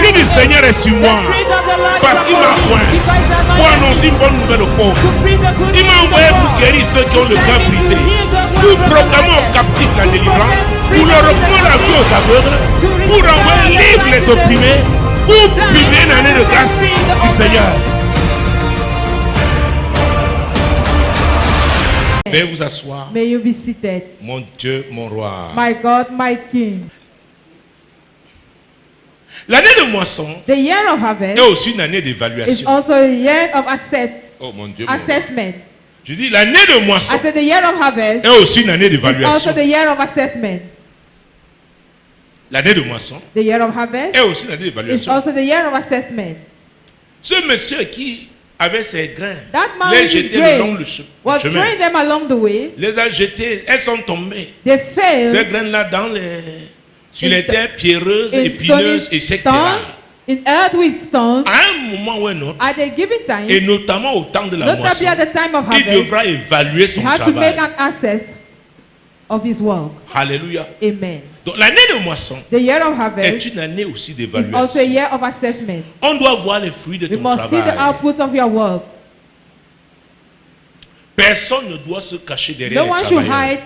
L'Esprit du Seigneur est sur moi. Parce qu'il m'a oint pour annoncer une bonne nouvelle aux pauvres. Il m'a envoyé pour guérir ceux qui ont le cœur brisé, pour proclamer aux captifs la délivrance, pour leur reprendre la vie aux aveugles, pour renvoyer libres les opprimés, pour publier une année de grâce du Seigneur. Veuillez vous asseoir. May you be seated. Mon Dieu, mon roi. My God, my King. L'année de moisson The year of harvest est aussi une année is d'évaluation. also a year of Oh mon Dieu, mon roi. assessment. Je dis l'année de moisson I said the year of harvest est aussi une année is also d'évaluation. the year of assessment. L'année de moisson The year of harvest est aussi une année is d'évaluation. also the year of assessment. Ce monsieur qui avait ses grains, That man les with jetés his le long grain du was chemin. throwing them along the way. Les a jetés, elles sont tombées. They fell Ces graines-là sur les terres pierreuses, in épineuses, stony etc. stone, in earth with stone. À un moment ou un autre, At a given et time, notamment au temps de la notably moisson, at the time of il harvest, devra évaluer son he had to make travail. an assess of his work. Alléluia. Amen. Donc l'année de moisson The year of est harvest une année aussi is also a d'évaluation. year of assessment. On doit voir les fruits de We ton must see the travail. output of your work. Personne ne doit se cacher derrière No one les should travailleurs. hide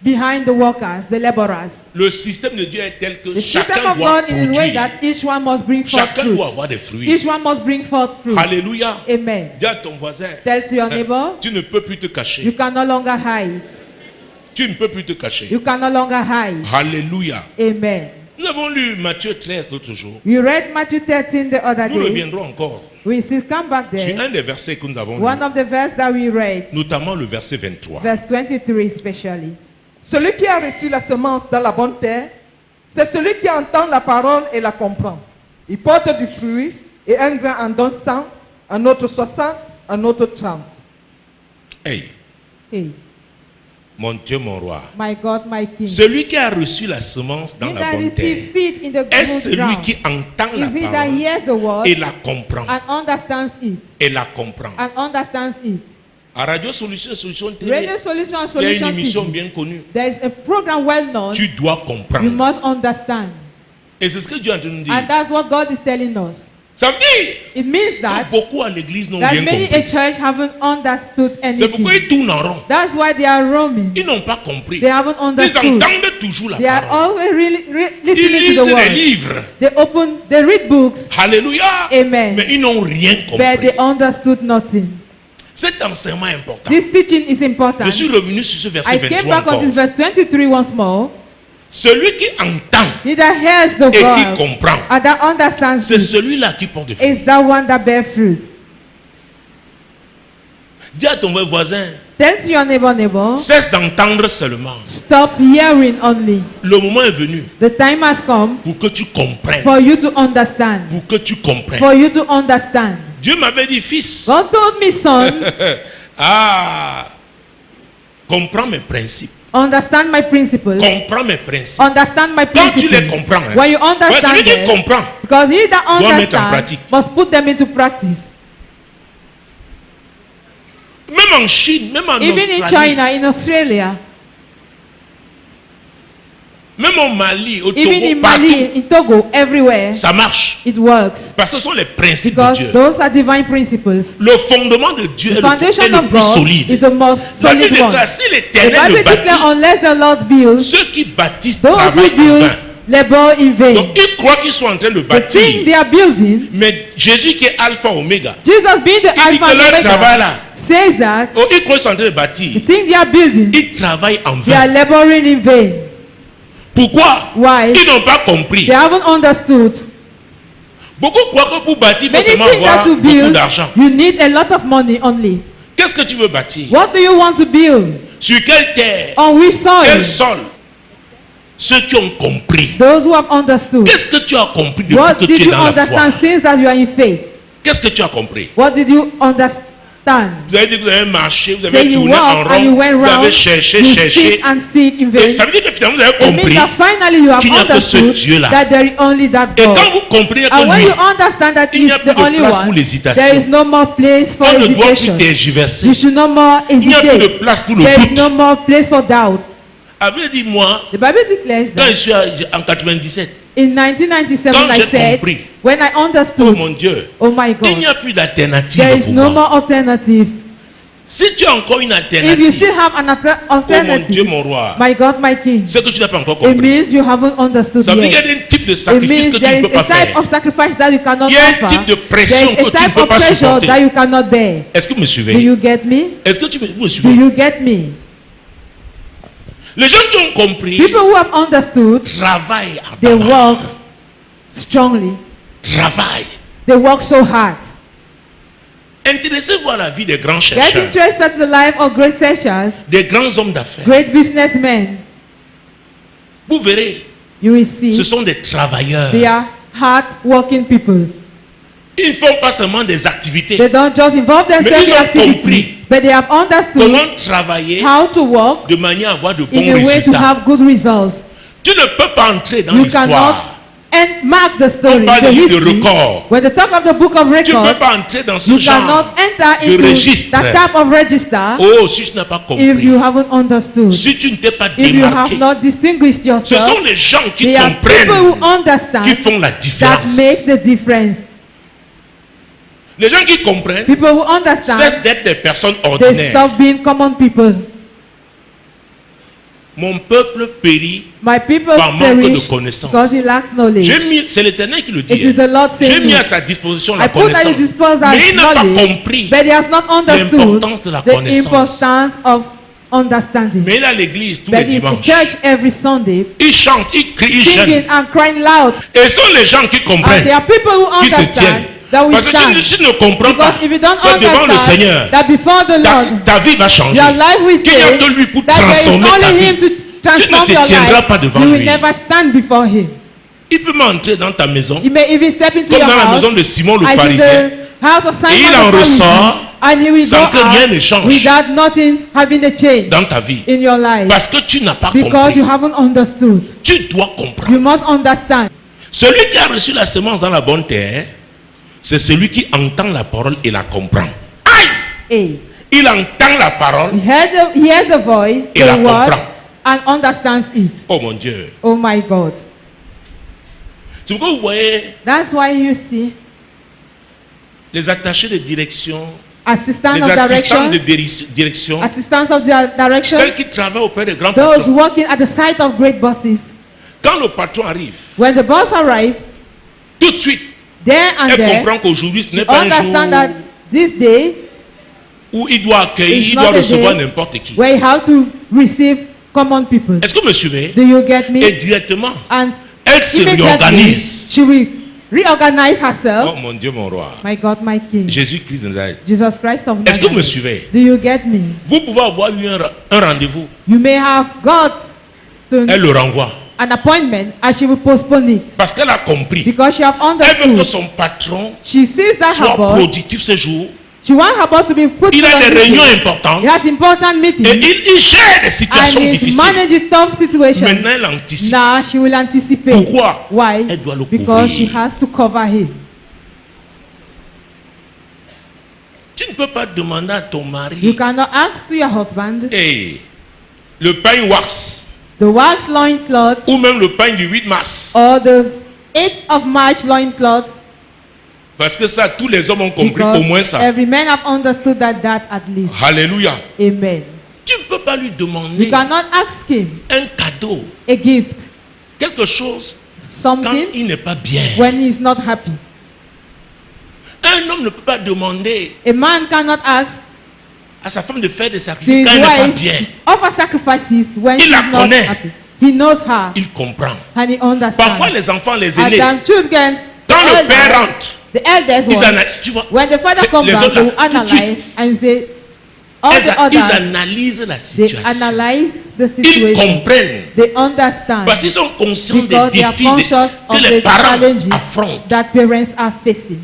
behind the workers, the laborers. Le système de Dieu est tel que The system chacun of doit God is the way produire. that each one must bring forth Chacun fruit. doit avoir des fruits. Each one must bring forth fruit. Alléluia. Amen. Dis à ton voisin, Tell to your neighbor, tu ne peux plus te you cacher. can no longer hide. Tu ne peux plus te cacher. You can no longer hide. Alléluia. Amen. Nous avons lu Matthieu 13 l'autre jour. We read Matthew 13 the other Nous day. reviendrons encore We still come back sur there. un des versets que nous avons lu, One of the verses that we read, notamment le verset 23. verse 23 especially. Celui qui a reçu la semence dans la bonne terre, c'est celui qui entend la parole et la comprend. Il porte du fruit et un grain en donne 100, un autre 60, un autre 30. Hey, Hey, mon Dieu, mon roi. my God, my King. Celui qui a reçu la semence dans He la that bonne receives terre seed in the est good celui ground qui entend is he la that parole hears the word et la comprend. and understands it. Et la comprend. And understands it. À Radio Solution, Solution TV, Radio Solution and il y a une Solution émission TV. bien connue. There is a program well known. Tu dois You comprendre. must understand. Et c'est ce que Dieu est en train de nous dire. And that's what God is telling us. Ça veut dire It means que that beaucoup à l'église n'ont that rien many a compris. church haven't understood C'est pourquoi anything. ils tournent en rond. That's why they are roaming. Ils n'ont pas compris. They haven't Ils understood. entendent toujours la They are parole. always really Ils listening to lisent the des word. livres. They read books, Alléluia. Amen. Mais ils n'ont rien but compris. they understood nothing. Cet enseignement est important. This teaching is important. Je suis revenu sur ce verset I came 23 back on encore. this verse 23 once more. Celui qui entend He that hears the et qui word comprend, and that understands c'est it celui-là qui porte fruit. is that one that bear fruit. Dis à ton voisin, Tell to your neighbor, cesse d'entendre seulement. stop hearing only. Le moment est venu The time has come pour que tu comprennes. for you to understand. Pour que tu comprennes. For you to understand. Dieu m'avait dit, fils, God told me, son, comprends mes principes. understand my principles. Comprends mes principes. Understand my Quand tu les principles. comprends, hein, When you ouais, understand celui qui them, comprend because he that doit mettre en understands pratique. must put them into practice. Même en Chine, même en Even in Australie, China, in Australia, même au Mali, au even in Togo, Mali, partout, in Togo, everywhere, ça marche. it works. Parce que ce sont les principes de Because Dieu. those are divine principles. Le fondement de Dieu The est foundation le of plus God is solide. the most La Bible solid one. déclare, si The l'Éternel Bible le bâtit, declares, unless the Lord builds, ceux qui bâtissent those who travaillent en build vain. labor in vain. Donc ils croient qu'ils sont en train de The thing bâtir. they are building, Mais Jésus qui est alpha oméga, Jesus being the il dit Alpha que and leur travail Omega, là, says that oh, ils croient qu'ils sont en train de the bâtir. thing they are building, Ils travaillent en they are vain. laboring in vain. Pourquoi? Why? Ils n'ont pas compris. They haven't understood. Beaucoup croient que pour bâtir, il faut Many seulement think that avoir to beaucoup build, d'argent. you need a lot of money only. Qu'est-ce que tu veux bâtir? What do you want to build? Sur quelle terre? On which Quel soil? sol? Ceux qui ont compris. Those who have understood. Qu'est-ce que tu as compris depuis What que did tu es you dans la foi? understand since that you are in faith? Qu'est-ce que tu as compris? What did you understand? Vous avez dit que vous avez marché, vous Say avez you tourné en walk and you rond, went vous avez round, cherché, you cherché. seek and seek in Et vain. ça veut dire que finalement vous avez It means compris. that finally you have qu'il n'y a que ce understood Dieu-là. that there is only that Et quand God. vous comprenez And que when lui, you understand that il He n'y is a plus the de only place pour one, l'hésitation. there is no more place for on ne doit plus hesitation. tergiverser. You should no more Il n'y a plus de hesitate. place pour le There is doute. no more place for doubt. Avait dit moi, The Bible declares quand je that suis en 97, In 1997, Quand I j'ai said, compris, when I oh understood, mon Dieu, oh my il n'y God, a plus d'alternative there is pour no moi. more alternative. Si tu as encore une If you alternative, still have an oh mon Dieu, alternative, mon roi, my God, my King, c'est que tu n'as pas encore it compris. means you haven't understood Ça veut dire yet. qu'il y a un type de It sacrifice means que tu there ne is peux pas a type faire. of sacrifice that you cannot Il y a un offer. type de There pression is que a tu ne type peux of pas pressure supporter. that you cannot bear. Est-ce que vous me Do suivez? you get me? Est-ce que vous me Do suivez? you get me? Les gens qui ont compris People who have understood, travaillent they ardemment. work strongly. Travaillent. They work so hard. Intéressez-vous à la vie des grands Get chercheurs, interested in the life of great searchers, des grands hommes d'affaires. great businessmen. Vous verrez, You will see ce sont des travailleurs. they are hard-working people. Ils ne font pas seulement des activités. They don't just involve themselves ils in ont activities, compris but they have understood Comment travailler how to work de manière à avoir de bons in a way to résultats. have good results. Tu ne peux pas entrer dans You l'histoire. cannot and mark the story, On parle the du livre de history. record. When they talk of the book of Tu ne peux records, pas entrer dans ce you genre cannot enter de into registre. that type of register Oh, si tu n'as pas if you compris, haven't understood. si tu ne t'es pas If you have démarqué, not distinguished ce yourself, sont les gens qui they are people who comprennent, understand qui font la that différence. makes the difference. Les gens qui comprennent People who understand, cessent d'être des personnes they ordinaires. stop being common people. Mon peuple périt. My people Par manque de perish connaissance. because he lacks knowledge. C'est l'Éternel qui le dit. It is the Lord saying J'ai mis it. à sa disposition I la put at connaissance. his disposal Mais il n'a pas knowledge, compris. but he has not understood l'importance de la the connaissance. importance of understanding. Mais il est à l'église tous les But he's in dimanches. church every Sunday, Il chante, il crie, il singing jeûne. and crying loud. Et ce sont les gens qui And comprennent, there are people who qui se understand tiennent. that we Parce que stand. si tu ne comprends pas Because if you don't que devant le understand Seigneur, that before the Lord, ta vie va changer. your life will Qu'il n'y a change, que lui pour that there is transformer ta only vie. him to transform te your tiendras pas life, devant you will lui. never stand before him. Il peut m'entrer dans ta maison, You may even step into comme your dans la house, maison de Simon le as in pharisien. the house of Simon Et il the en Pharisee, ressort and he will sans go que rien ne out change without nothing having a change dans ta vie. in your life. Parce que tu n'as pas Because compris. you haven't understood. Tu dois comprendre. You must understand. Celui qui a reçu la semence dans la bonne terre, c'est celui qui entend la parole et la comprend. Aïe! A. Il entend la parole. He hears the voice, Et la the word, comprend. and understands it. Oh mon Dieu. Oh my God. C'est pourquoi vous voyez That's why you see les attachés de direction, assistant les of assistants de direction, direction, assistants of direction, celles qui travaillent auprès de grands those patrons. working at the site of great bosses. Quand le patron arrive, When the boss arrives, tout de suite, there and elle there, comprend qu'aujourd'hui, ce n'est you pas un understand jour that this day où il doit accueillir, is il not doit a recevoir day n'importe qui. where you have to receive common people. Est-ce que vous me suivez? Do you get Et me? directement, And elle se immediately, réorganise. she will reorganize herself. Oh mon Dieu, mon roi. My God, my King. Jésus-Christ de Nazareth. Jesus Christ of Est-ce que vous me Nazareth. suivez? Do you get me? Vous pouvez avoir eu un rendez-vous. You may have got Elle le renvoie. an appointment and she will postpone it Parce qu'elle a compris. because she have Elle veut que understood. son patron She sees that her soit boss, productif ce jour. she wants her boss to be fruitful. Il a on des this réunions day. importantes. He has important Et meetings il gère des and situations he difficiles. manages tough situations. Maintenant, elle anticipe. Now she will anticipate. Pourquoi? Why? Elle doit le Because she couvrir. has to cover him. Tu ne peux pas demander à ton You mari, cannot ask to your husband hey, le pain wax, the wax loincloth ou même le pain du 8 mars. or the 8th of March loincloth. Parce que ça, tous les hommes ont compris au moins Because ça. every man have understood that at least. Alléluia. Amen. Tu ne peux pas lui demander You cannot ask him un cadeau, a gift, quelque chose, quand something il n'est pas bien. when he's not happy. Un homme ne peut pas demander A man cannot ask à sa femme de faire des to sacrifices his quand elle n'est pas wife bien. offer sacrifices when Il she's la not connaît. happy. He knows her Il comprend. and he understands. Parfois, les enfants, les At aînés, them children, quand le the père elders, rentre, the eldest ils one, analysent, tu vois, when the father comes les back, autres they là, will tout de suite, analyze and say, all the ils others, analysent la they situation. analyze the Ils situation. comprennent. They understand Parce qu'ils sont conscients des because they are défis conscious que of les the parents challenges affrontent. that parents are facing.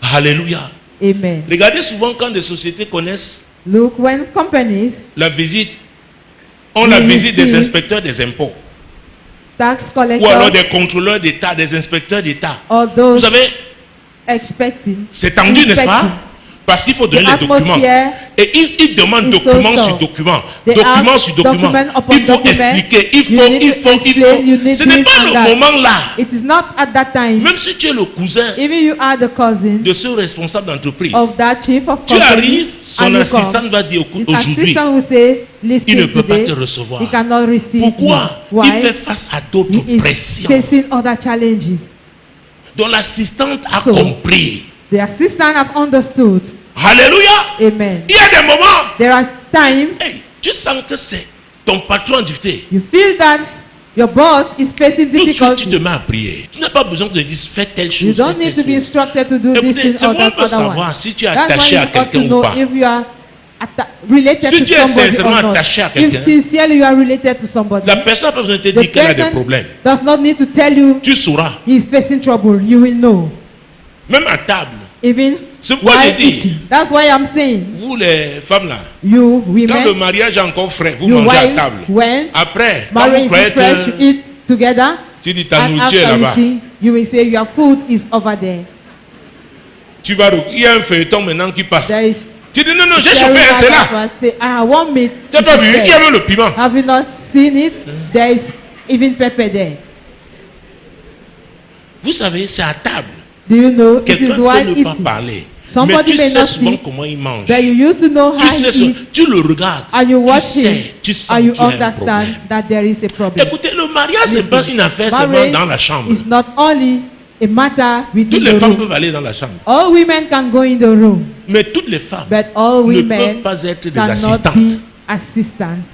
Alléluia. Amen. Regardez souvent quand des sociétés connaissent Look, when companies, la visite, ont la We visite des see inspecteurs des impôts. tax Ou alors collectors des contrôleurs d'État, des inspecteurs d'État. or Vous those savez, expecting, c'est tendu, n'est-ce pas? Parce qu'il faut the donner les documents. atmosphere Et ils demandent is so document sur tough. document, They document ask sur document. document upon Il faut document. expliquer, il You faut, need il to faut, il explain, you faut. need Ce n'est this pas and le that. moment là. It is not at that time. Même si tu es le cousin Even you are the cousin de ce responsable d'entreprise, of that chief of tu company, arrives, son and you assistant come. va dire His aujourd'hui, assistant will say, listen il ne peut pas today, te recevoir. he cannot receive Pourquoi? you. Il Why? fait face à d'autres He is pressions. facing other challenges. Donc l'assistante a So, compris. The assistant have understood. Alléluia. Amen. Il y a des moments, There are times hey, tu sens que c'est ton patron en difficulté. you feel that your boss is facing Tout de suite, tu te difficulties. mets à prier. Tu n'as pas besoin que te dise fais telle You chose. don't fais need to telle be chose. instructed to do this Écoutez, thing c'est or bon, on that peut other savoir one. si tu es That's why attaché you à got quelqu'un to ou know pas. if you are related Si to tu es somebody sincèrement or not. attaché à If quelqu'un, sincerely you are related to somebody, La personne n'a pas besoin de te the dire qu'elle a des person problèmes. does not need to tell you Tu sauras. he is facing trouble. You will know. Même à table. Even C'est pourquoi while je dis, eating. That's why I'm saying, vous les femmes là, you quand le women, mariage est encore frais, vous you mangez à wives, table. when Après, quand marriage vous is croyez fresh, you que eat together. tu dis ta And nourriture est after là-bas, eating, you will say your food is over there. il y a un feuilleton maintenant qui passe. There is Tu dis non, non, j'ai sharing chauffé, c'est là. that say, I want meat. Tu n'as It pas is vu, there. il y a même le piment. Have you not seen it? There is even pepper there. Vous savez, c'est à table. Do you know? It Quelqu'un is peut while ne pas eating. parler. Somebody Mais tu may sais not souvent speak, comment il mange. but you used to know Tu how sais, he eats, tu le regardes. and you watch tu him, sais, tu sens and you qu'il y a un understand problème. that there is a problem. Écoutez, le mariage, c'est pas une affaire seulement Marriage dans la chambre. is not only a matter Toutes within les the femmes room. peuvent aller dans la chambre. All women can go in the room, Mais toutes les femmes but all ne women peuvent pas être des cannot assistantes. be assistants.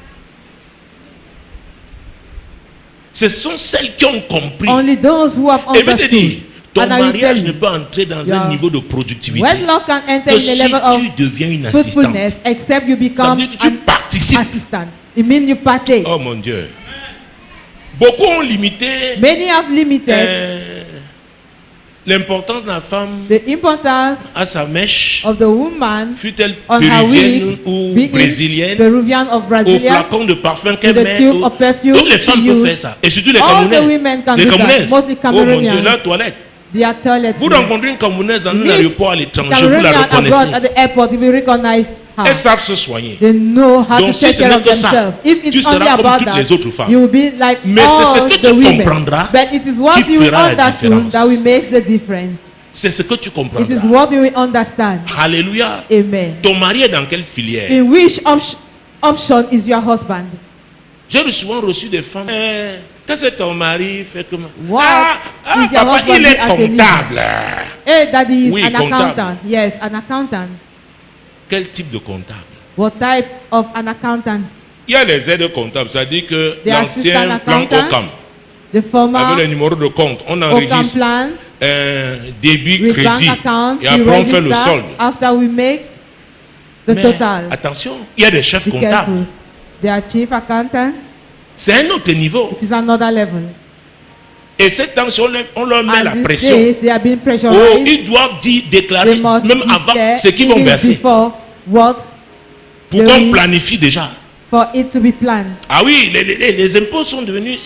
Ce sont celles qui ont compris. Only those who have Et je vais te dire, understood. ton And I will mariage tell ne you, peut entrer dans your un niveau de productivité wedlock can enter que in the si level of tu deviens une assistante. fruitfulness except you Ça veut become dire que tu an participes. assistant. It means you partake. Oh mon Dieu. Beaucoup ont limité Many have limited l'importance de la femme the importance à sa mèche, of the woman fût-elle on her péruvienne wig, ou be it brésilienne, Peruvian or au Brazilian. flacon de parfum qu'elle the met. tube of perfume Toutes les femmes she peuvent use. faire ça. Et surtout les All the Camerounais. women can Les do that. Camerounaises. Mostly Oh mon Dieu, Cameroonians. leur toilette. Their toilet. Vous rencontrez une Camerounaise dans un Meet aéroport à l'étranger, vous la Cameroonian abroad reconnaissez. at the airport, if you recognize Elles her. savent se soigner. They know how Donc, to si take ce care n'est of que ça, themselves. If tu it's only seras comme about toutes that, les autres femmes. you will be like Mais c'est ce all que the tu women. comprendras But it is what qui you will fera la understand différence. that will make the difference. C'est ce que tu It is comprendras. what you will understand. Alléluia. Amen. Ton mari est dans quelle filière? In which option is your husband? J'ai souvent reçu des femmes. Qu'est-ce que ton mari fait comme What is your papa, husband il est do as a comptable. Hey, daddy is Oui, an comptable. accountant. Yes, an accountant. Quel type de comptable? What type of an accountant? Il y a les aides comptables, c'est-à-dire que The assistant l'ancien plan accountant, OCAM, The avec former le numéro de compte, on Ocam enregistre plan débit, with bank crédit, account. et We après on fait le register solde. after we make the Mais total. attention, il y a des chefs Be comptables. careful. They are chief accountant. C'est un autre niveau. It is another level. Et cette tension, on leur met la And these pression. days they are being Oh, pressurized. ils doivent déclarer, They must même avant declare ce qu'ils vont even verser, before what pour they qu'on will- planifie déjà. for it to be planned. Ah oui, les impôts sont devenus...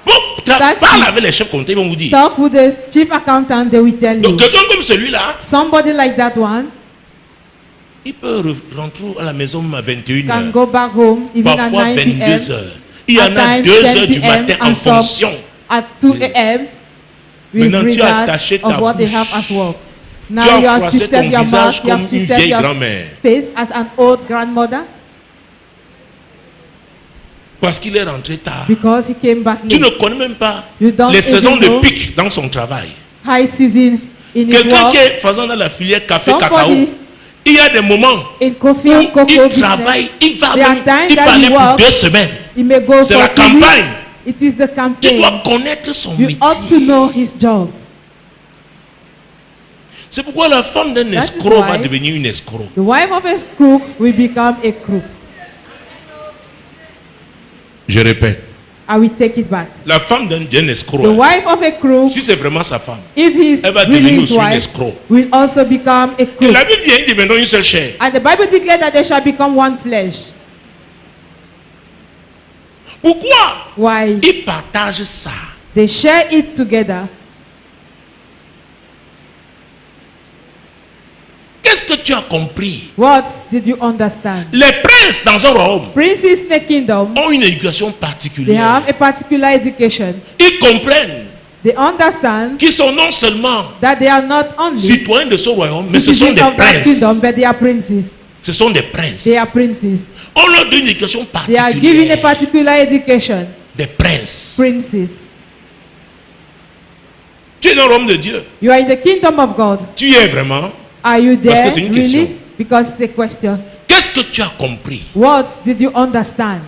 Bon, That parle is- avec les chefs comptables, ils vont vous dire. Talk with the chief accountant, they will tell you. Donc quelqu'un comme celui-là, Somebody like that one il peut rentrer à la maison à 21 can heures, go back home even parfois at 9 p.m. 22 heures. Il y en At a times, 2 10 heures du p.m. matin en and some fonction. at 2 a.m. with Maintenant, tu as regards attaché ta of what they bouche. have as work. Tu Now as you have froissé twisted ton your visage mouth, you comme have une twisted vieille your grand-mère. face as an old grandmother Parce qu'il est rentré tard. because he came back Tu ne late. connais même pas You don't les saisons even de know pic dans son travail. high season in his Quelqu'un work. qui est faisant dans la filière café Somebody cacao, il y a des moments In coffee où and cocoa il business, travaille, il va there are même, times il that peut he aller pour works. 2 semaines. He may go C'est for la 2 weeks. campagne. It is the Tu campaign. dois connaître son You ought to métier. know his job. C'est pourquoi la femme d'un That is escroc va why- devenir une escroc. The wife of a crook will become a crook. Je répète, I will take it back. la femme d'un escroc, The wife of a crook, si c'est vraiment sa femme, if he's elle va really devenir his aussi une wife, escroc. will also become a Et crook. la Bible dit, ils deviendront une seule chair. And the Bible declares that they shall become one flesh. Pourquoi Why? ils partagent ça? They share it together. Qu'est-ce que tu as compris? What did you understand? Les princes dans un royaume Princes in a kingdom, ont une éducation they particulière. have a particular education. Ils comprennent They understand qu'ils sont non seulement that they are not only citoyens de ce royaume, mais ce sont citizens des of that princes. kingdom, but they are princes. Ce sont des princes. They are princes. On leur donne une éducation They are given a particulière. particular education. Des princes. Princes. Tu es dans le royaume de Dieu. You are in the kingdom of God. Tu y es vraiment. Are you Parce there que c'est une question. really? Because it's a question. Qu'est-ce que tu as compris? What did you understand?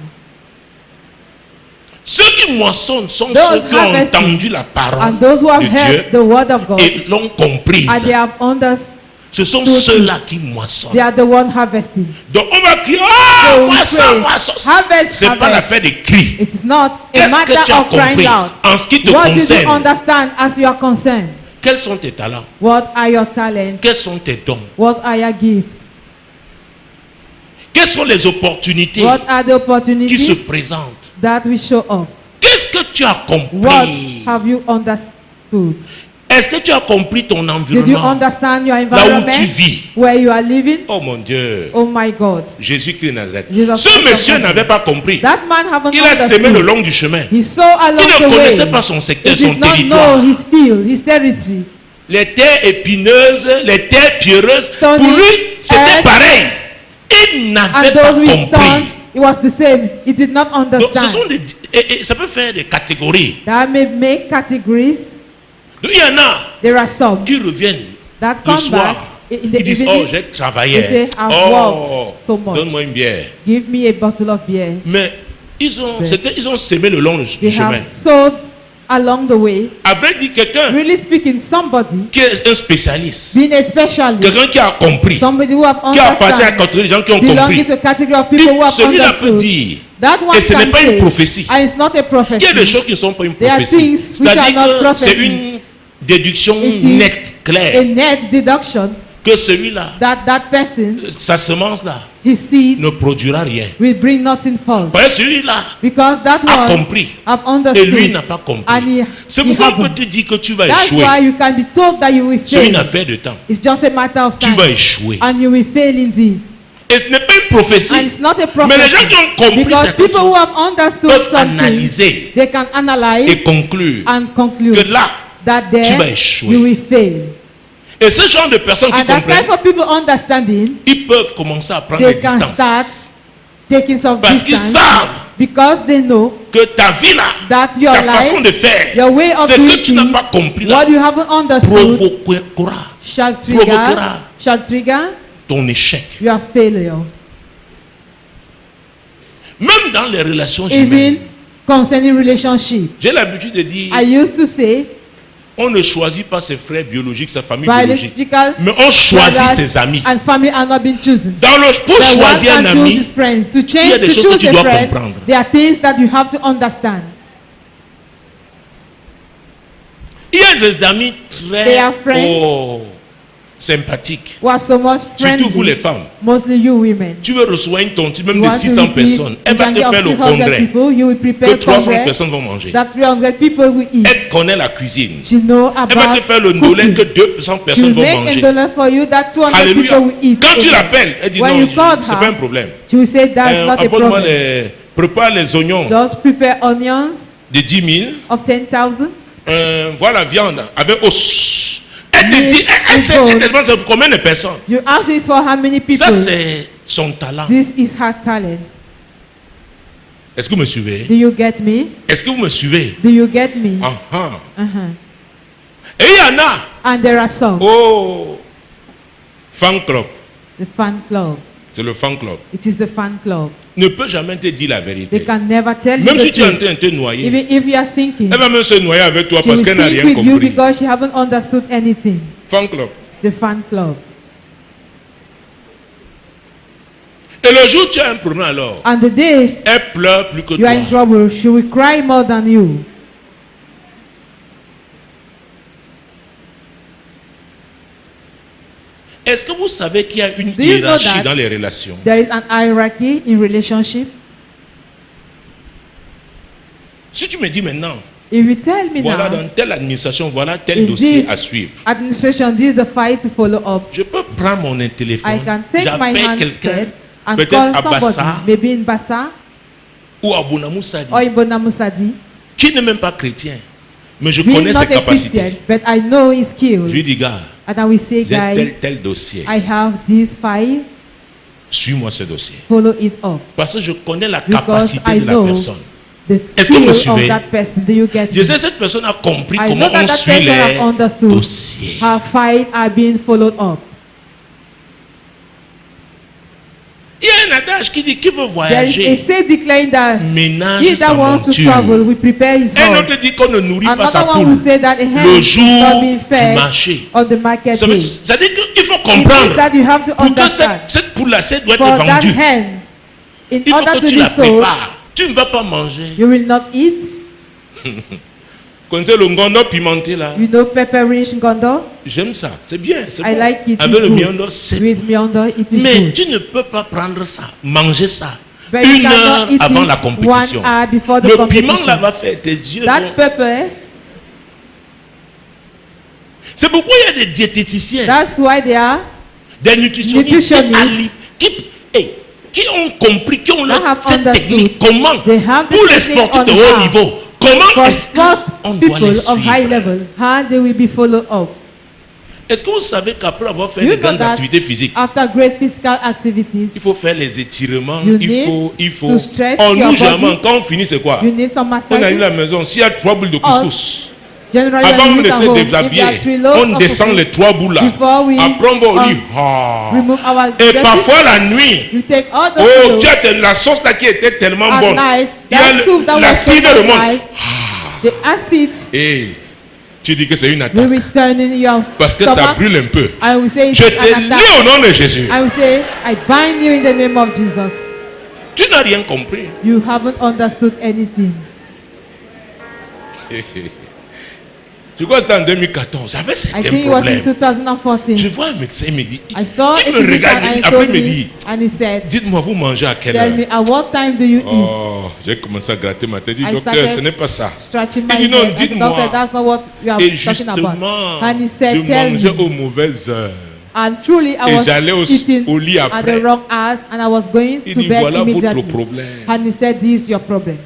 Ceux qui moissonnent sont Those ceux qui ont harvesting entendu la parole And those who have de Dieu heard the word of God et l'ont comprise. and they have understood, Ce sont ceux-là qui moissonnent. they are the one harvesting. Donc on va crier, They oh, will moisson, pray, moisson. harvest, C'est pas harvest. l'affaire des cris. It is not a Qu'est-ce que tu matter as of crying compris out. en ce qui te What did you concerne? understand as you are concerned? Quels sont tes talents? What are your talents? Quels sont tes dons? What are your gifts? Quelles sont les opportunités What are the qui se opportunities présentent? that will show up? Qu'est-ce que tu as What compris? have you understood? Est-ce que tu as compris ton Did you environnement? understand your Là où environment? tu vis. Where you are living? Oh mon Dieu. Oh my God. Jésus-Christ de Nazareth. Jesus Ce Christ of monsieur Nazareth. n'avait pas compris. That man haven't Il a semé le understood. long du chemin. He saw along Il ne the connaissait way. pas son secteur, He son did not territoire. know his field, his territory. Les terres épineuses, les terres pierreuses, Stony pour lui, c'était earth. pareil. Il n'avait And pas those with compris. thorns, it was the same. He did not Donc, ce sont understand. et ça peut faire des catégories. That may make categories. Donc, il y en a There are some qui reviennent that le come soir. back in the Ils disent, evening. oh, j'ai travaillé. They say, I've Oh, worked so much. donne-moi une bière. Give me a bottle of beer. Mais ils ont semé le long du They chemin. have sowed along the way. À vrai dire, quelqu'un Really speaking, somebody qui est un spécialiste, being a specialist, quelqu'un qui a compris, somebody who have qui appartient à la understand, catégorie des gens qui ont belonging compris. to a category of people who have Celui-là peut understood. dire, That one et ce n'est can pas une say, prophétie. and it's not a Il y a prophecy. des choses qui ne sont pas une There are prophétie. things which are C'est-à-dire not que prophecy. c'est une déduction It is nette, A claire, net deduction que celui-là, that person, sa semence-là, his seed, ne produira rien. will bring nothing forth. Parce que celui-là Because that a one compris have et lui understood. n'a pas compris. And C'est he pourquoi on haven't. peut te dire que tu vas That's échouer. why you can be told that you will C'est une fail. affaire de temps. It's just a matter of Tu time. vas échouer. And you will fail indeed. Et ce n'est pas une prophétie. And it's not a Mais les gens prophecy. qui ont compris Because certaines people who choses have understood peuvent something, analyser they can analyze et conclure and que conclude là, that tu vas there échouer. you will fail. Et ce genre de personnes qui And that comprennent, type of people understanding, ils peuvent commencer à prendre they des can start distances. taking some Parce qu'ils distance savent because they know que ta vie là, that your ta life, façon de faire, your way of ce que doing tu n'as things, pas compris là, what you haven't understood provoquera shall trigger ton échec. your failure. Même dans les relations Even humaines. concerning relationship. J'ai l'habitude de dire, I used to say, on ne choisit pas ses frères biologiques, sa famille biologique. biological Mais on choisit brothers ses amis. and family are not being chosen. Pour The one choisir un can choose ami, his friends. To il y a change, des to choses que choose tu a dois friend, comprendre. there are things that you have to understand. il y a des amis They très are friends. sympathiques. Who are so much Surtout vous les friendly, femmes. mostly you women. Tu veux recevoir une tontine même You de want to 600 receive personnes. Elle va te a faire le 600 congrès people, you will que prepare 300 congrès personnes vont manger. that 300 people will eat. Elle connaît la cuisine. She know Elle va te about faire le ndolé que cooking. 200 She personnes will vont make a manger. dollar for you that 200 people Alléluia. will eat. Quand tu Okay. l'appelles, elle dit When non, you call c'est pas un her, problème. she will say that's not a Apporte-moi problem. prépare les oignons Just prepare onions de 10 000. of 10,000. Voilà la viande avec os. Elle te dit, elle sait Meat, tellement c'est pour combien de personnes. You ask this for how many people. Ça, c'est son talent. This is her talent. Est-ce que vous me suivez? Do you get me? Est-ce que vous me suivez? Do you get me? Ah, ah. Uh-huh. Et il y en a. And there are some. Oh, fan club. The fan club. C'est le fan club. It is the fan club. Ne peut jamais te dire la They vérité. can never tell you Même the si tu es en truth. train de te noyer, Even if you are sinking, elle va même se noyer avec toi she parce will qu'elle n'a sink rien with you compris. because she haven't understood anything. Fan club. The fan club. Et le jour où tu as un problème alors, And the day elle pleure plus que you are in toi. trouble, she will cry more than you. Est-ce que vous savez qu'il y a une Do you know hiérarchie that dans les relations? there is an hierarchy in relationship? Si tu me dis maintenant, If you tell me Voilà now, dans telle administration, voilà tel in dossier this à suivre. administration, this is the fight to follow up. Je peux prendre mon téléphone, I can take my j'appelle handset quelqu'un, and peut-être call à somebody, Bassa maybe in Bassa ou à Bonamoussadi, or in Bonamusadi. qui n'est même pas chrétien, mais je Being connais not ses a capacités. Christian, but I know his Je lui skills. dis, gars, And I will say, j'ai guy, tel dossier, I have this file, suis-moi ce dossier. follow it up. Parce que je connais la Because capacité I de la know personne. the Est-ce que vous me skill of suivez? that person. Do you get Je me? sais cette personne a compris I comment know that on that suit person have les understood. dossiers. Her file are being followed up. Il y a un adage qui dit qui veut There is a voyager say declaring that ménage he that sa wants to monture. travel will prepare his Un horse. autre dit qu'on ne nourrit pas sa Another one poule will say that a hen le is not jour being du fed marché. on the market Ça day. veut dire qu'il faut It means comprendre that you have to pour que understand. cette poule-là ça doit être For that vendue. hen, in Il faut order que to tu be la sold, prépares. Tu ne vas pas manger. you will not eat. Connaissez le ngondo pimenté là? You know pepper rich ngondo? J'aime ça. C'est bien. C'est I bon. like it. Avec It's le good. miondo, c'est With miondo, it is Mais good. tu ne peux pas prendre ça, manger ça But you une heure cannot eat avant it la compétition. 1 hour before the Le competition. piment là va faire tes yeux. That vont- pepper, C'est pourquoi il y a des diététiciens, that's why they are des nutritionnistes nutritionistes qui ont compris, qui ont that have cette understood. technique. Comment They have the pour les technique sportifs de on haut how. niveau, comment for est-ce sport qu'on doit people les of high suivre? level, how they will be followed up. Est-ce que vous savez qu'après avoir fait You de know grandes that activités physiques, after great physical activities, il faut faire les étirements, You il faut. to stretch Oh, your nous, généralement, body. quand on finit, c'est quoi? you need some On arrive à la massages. maison, s'il y a 3 boules de couscous, Generally, avant when même you de meet at se home, if déshabiller, there are 3 loaves on of descend food, les 3 boules là. before we, Après, on va au lit. remove our Et dresses, parfois la nuit, you take all the oh, clothes tu as la sauce là qui était tellement at bonne. night. Il y a That soup that was so l'acide much remonte. nice, the acid Et tu dis que c'est une will attaque. return in your Parce que ça stomach. brûle un peu. I will say Je it's te an lis attack. au nom de Jésus. I will say, I bind you in the name of Jesus. Tu n'as rien compris. You haven't understood anything. Je crois que c'était en 2014. J'avais I certains think it was in problèmes. 2014. Je vois un médecin, il me dit, I saw a il me physician regarde, and he après told il me me, dit, and he said, dites-moi, vous mangez à quelle tell heure? me at what time do you eat? Oh, j'ai commencé à gratter ma tête. Il dit, I docteur, started ce n'est pas ça. Scratching Il my dit, non, head. I said, dites-moi. doctor, that's not what you are Et talking about. justement, And he je said, tell mangeais me. aux mauvaises heures. And truly, I Et was j'allais eating au lit at après. the wrong hours, and I was going Il to dit, bed voilà votre immediately. problème. And he said, this is your problem.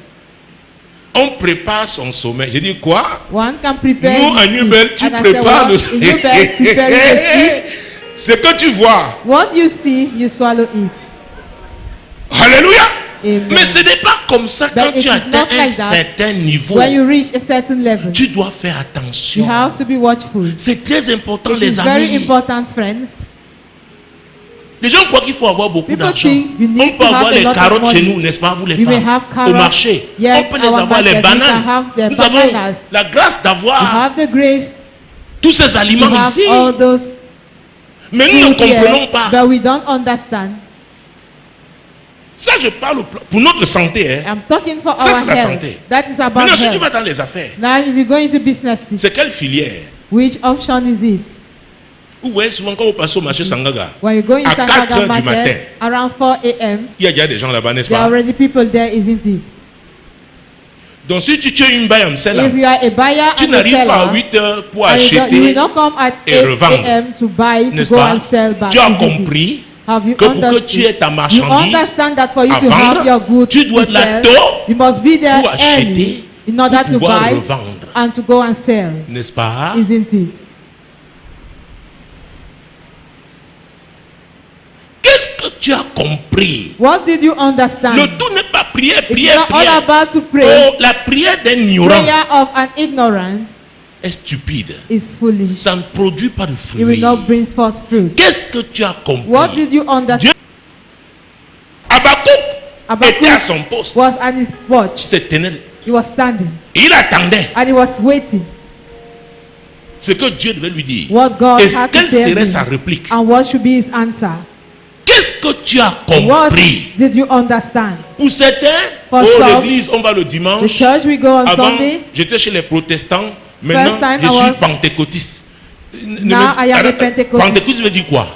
On prépare son sommeil. J'ai dit, quoi? One can prepare. Nous, his en sleep. Nubel, tu And I said, prépares well, le in Nubel, preparing the sleep. Ce que tu vois. What you see, you swallow it. Alléluia. Amen. Mais ce n'est pas comme ça quand But it tu is atteins not un like that. certain niveau. When you reach a certain level, Tu dois faire you attention. have to be watchful. C'est très important, It les is very amis. important, friends. Les gens croient qu'il faut avoir beaucoup People d'argent. think you need On peut to have avoir a les lot of carottes money. chez nous, n'est-ce pas, vous les You may femmes, have au carrots. marché. Yes, On peut les our avoir, les markets, we bananes. can have the Nous avons bananas. la grâce You d'avoir have the grace tous ces to aliments have ici. all those Mais nous ne food here, comprenons pas. but we don't understand. Ça, je parle pour notre santé. Hein. I'm talking for Ça, our c'est la health. santé. That is about Maintenant, si tu vas health. dans les affaires, Now, if you go into business, c'est quelle filière? which option is it? Vous voyez souvent quand vous passez au marché Sangaga, When you go in à 4 Sangaga heures du matin, market, around 4 a.m., il y a déjà des gens là-bas, n'est-ce there are pas? already people there, isn't it? Donc si tu tiens une baille en sel, If you are a buyer tu and a n'arrives pas à seller, 8 heures pour and you acheter, will not come at et 8 revendre. a.m. to buy, to n'est-ce go pas? and sell back. Tu as isn't it? compris Have you que pour que understood? tu aies ta You marchandise understand that for you à to vendre, have your goods tu dois to être là sell, tôt you must be there pour acheter, early in order pour to pouvoir buy revendre. and to go and sell, N'est-ce pas? isn't it? Qu'est-ce que tu as compris? What did you understand? Le tout n'est pas prière, It's prière, not all prière. about to pray. Oh, la prière d'un ignorant Prayer of an ignorant est stupide. is foolish. Ça ne produit pas de It will fruits. not bring forth fruit. Qu'est-ce que tu as compris? What did you understand? Habakkuk était à son poste. Was on his watch. Se tenait. He was standing Il attendait and he was waiting ce que Dieu devait lui dire. what God Et had to quelle tell serait sa him réplique? and what should be his answer. Qu'est-ce que tu as What compris? did you understand? Pour certains, For oh, some, l'église, on va le The dimanche. church we go on Avant, Sunday. j'étais chez les protestants. First Maintenant, time je I suis was- pentecôtiste. Now I am a Pentecostist. Pentecôtiste veut dire quoi?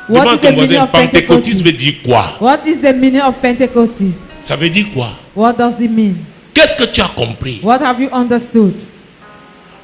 What Demande is à the ton meaning voisin, of pentecôtiste Pentecostist? veut dire quoi? What is the meaning of Pentecostist? Ça veut dire quoi? What does it mean? Qu'est-ce que tu as compris? What have you understood?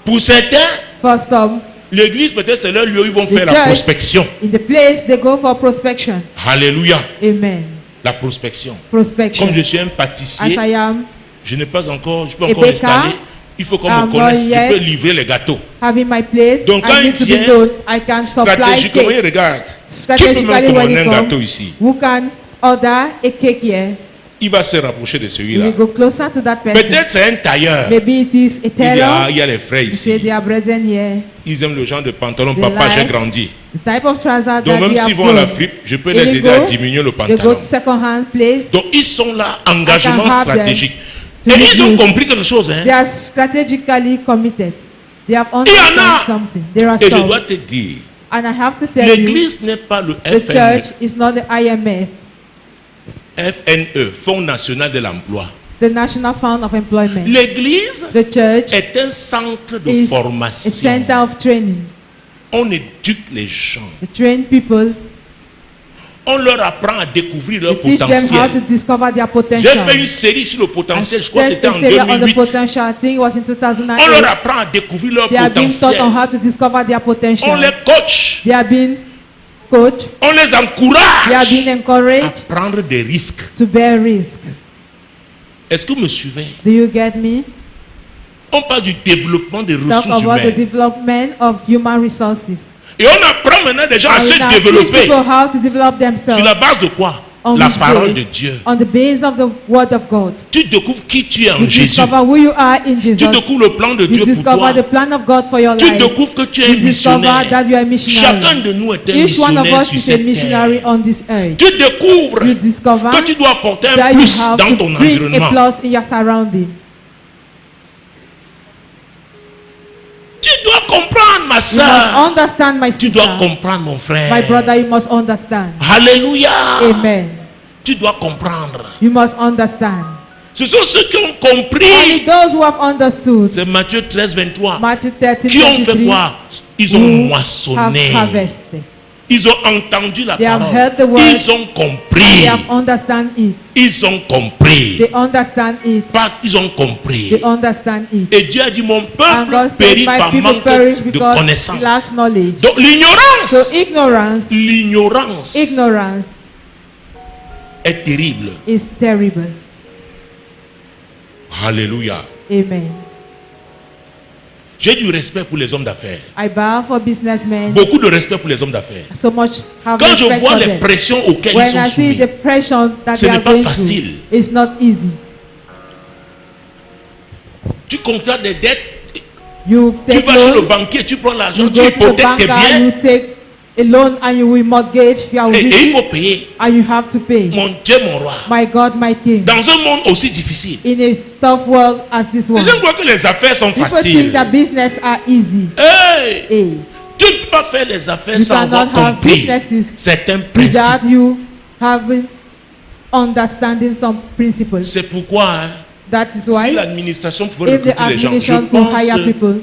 Pour certains, For some, l'église peut-être c'est leur lieu où ils vont the faire la church, prospection. in the place they go for prospection. Alléluia. Amen. La prospection. Prospection. Comme je suis un As pâtissier, I am je peux encore baker, installer. Il faut qu'on me I'm connaisse. not Je peux yet livrer les gâteaux. having my place, Donc, quand I need il to be vient, known. I can supply Stratégiquement, cakes. regarde. Qui peut me Strategically, when commander you un come, gâteau ici? who can order a cake here? Il va se rapprocher de You celui-là. will go closer to that person. Peut-être c'est un tailleur. Maybe it is a Il y a, tailor. il y a les frères You say ici. they are brethren here. Ils aiment le genre de pantalon. They Papa, j'ai like grandi. the type of trouser Donc that même they have s'ils vont à la grown. fripe, je peux If les they aider à go, diminuer le They go pantalon. to second-hand place. Donc ils sont là, engagement I can have them stratégique. to Et ils ont reduce. compris quelque chose. They Hein? are strategically committed. They have Il y en understood a. something. There are Et je some. dois te dire, And I have to tell you, l'église n'est pas le the FNE, church is not the IMF, FNE, Fonds National de l'Emploi. the National Fund of Employment. L'église The church est un centre de is a formation. center of training. On éduque les gens. They train people. On leur apprend à découvrir leur They teach them how to potentiel. discover their J'ai potential. fait une série sur le potentiel, je crois que There's c'était a en series on the 2008. potential. I think it was in On leur 2008. apprend à découvrir leur They are being taught on potentiel. how to discover their On potential. les coach. They are being coached. On les They are encourage being à encouraged prendre des risques. to bear risk. Est-ce que vous me suivez? Do you get me? On parle du développement des Talk ressources about the humaines. development of human resources. Et on apprend maintenant des gens à And se we now teach développer. people how to develop Sur themselves. la base de quoi? On La which parole base? de Dieu. On the base of the word of God. Tu découvres qui tu es en You Jésus. discover who you are in Tu Jesus. découvres le plan de Dieu You pour discover toi. the plan of God for your Tu life. découvres que tu es You un discover missionnaire. that you are a missionary. Chacun de nous est un Each one of missionnaire us sur is a cette missionary terre. on this earth. Tu découvres You discover que tu dois apporter un that you plus have dans to ton bring a environnement. plus in your surrounding. Tu dois comprendre, ma You must soeur. understand, my Tu sister. dois comprendre, mon frère. My brother, you must understand. Alléluia. Amen. Tu dois comprendre. You must understand. Ce sont ceux qui ont Only compris. those who have understood. C'est Matthieu 13, 23. Matthew 13, Qui ont fait 23. quoi? Ils ont Who have moissonné. harvested. Ils ont entendu la They have parole. heard the word. Ils ont They compris. have understand it. Ils ont compris. They understand it. Pas ils ont compris. They understand it. Et Dieu a dit, mon And peuple God said, périt my par people manque perish de because connaissance. he lacks knowledge. Donc l'ignorance, So ignorance l'ignorance est terrible. is terrible. Alléluia. Amen. J'ai du respect pour les hommes d'affaires. I bow for businessmen. Beaucoup de respect pour les hommes d'affaires. So much have Quand je respect vois for les them. pressions auxquelles ils When sont I see soumis, the pressure that Ce they n'est are pas going facile. through, it's not easy. tu contractes des dettes, You tu take vas chez le loans, banquier, tu prends l'argent, you tu go to the hypothèques tes banker, biens you take a loan and you will mortgage your et il riches faut payer. and you have to pay. Mon Dieu, mon roi. My God, my King. Dans un monde aussi difficile, In a tough world as this les one, gens croient que les affaires sont people faciles. think that business are easy. Hey, Hey, tu ne peux pas faire les affaires You sans avoir cannot have compris businesses certains principes. without you having understanding some principles. C'est pourquoi hein, That is si why l'administration pouvait if the recruter les gens, je administration could pense hire que people,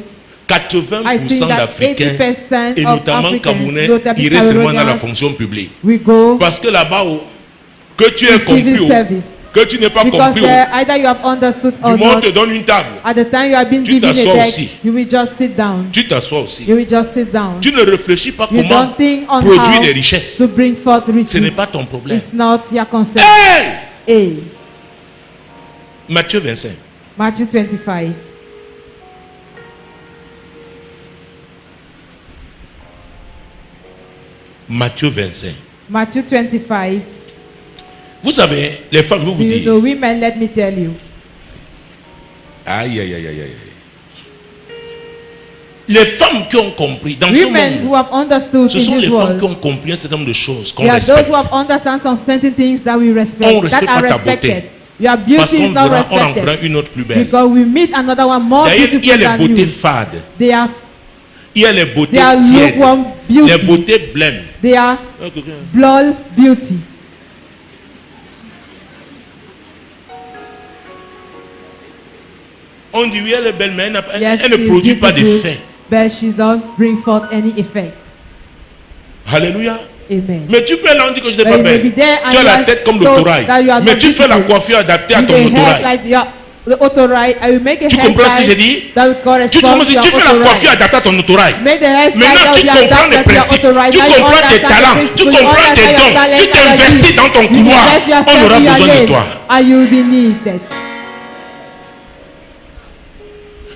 I 80% think that d'Africains 80% et of notamment Africans, Camerounais notably iraient seulement dans la Cameroonians, fonction publique. we go Parce que là-bas, que tu aies to civil compris ou service. que tu n'aies pas Because compris, there, either you have understood du or monde not, te donne une table, at the time you have been Tu given a t'assois text, aussi. you will just sit down. tu t'assois aussi. You will just sit down. Tu ne réfléchis pas You comment don't think on produire how des richesses. to bring forth Ce n'est riches. pas ton problème. It's not your concern. Hey! Hey, Matthieu 25. Matthew 25. Matthieu 25. Matthew 25. Vous savez, les femmes, je vais Do vous you dire. know, women, let me tell you. Aïe, aïe, aïe, aïe, aïe. Les femmes qui ont compris dans ce Women who monde, have understood ce in sont les this femmes qui world. ont compris un certain nombre de choses qu'on There are those respecte. who have understand some certain things that we respect, On that respecte are pas ta respected. beauté. Your Parce beauty qu'on is not verra, on en prend respected. une autre plus belle. Because we meet another one more D'ailleurs, il y a beautiful les than beautés you. fades. They are Il y a les beautés They are tièdes. lukewarm Les beauty. beautés blêmes. They are blood beauty. On dit oui, elle est belle, mais elle, Yes, elle ne she's produit pas beautiful, d'effet. but she don't bring forth any effect. Alléluia. Amen. Mais tu peux leur dire que je n'ai But pas you may belle. be there and Tu as you la are tête comme le told torail. that you are Mais not tu fais la beautiful. coiffure adaptée à With ton a hair torail. like the autorail. I will make a Tu comprends ce que j'ai dit? hairstyle that will Tu, correspond to your tu fais la coiffure autorail. adaptée à ton autorail. Make the hairstyle Maintenant, that tu will be comprends les adapted to your principes, autorail. tu Now you comprends tes understand the talents, tu principle, you comprends tes understand your dons, talents tu and your t'investis gifts. dans ton You couloir. invest yourself On aura in your besoin de lane, toi. and you will be needed.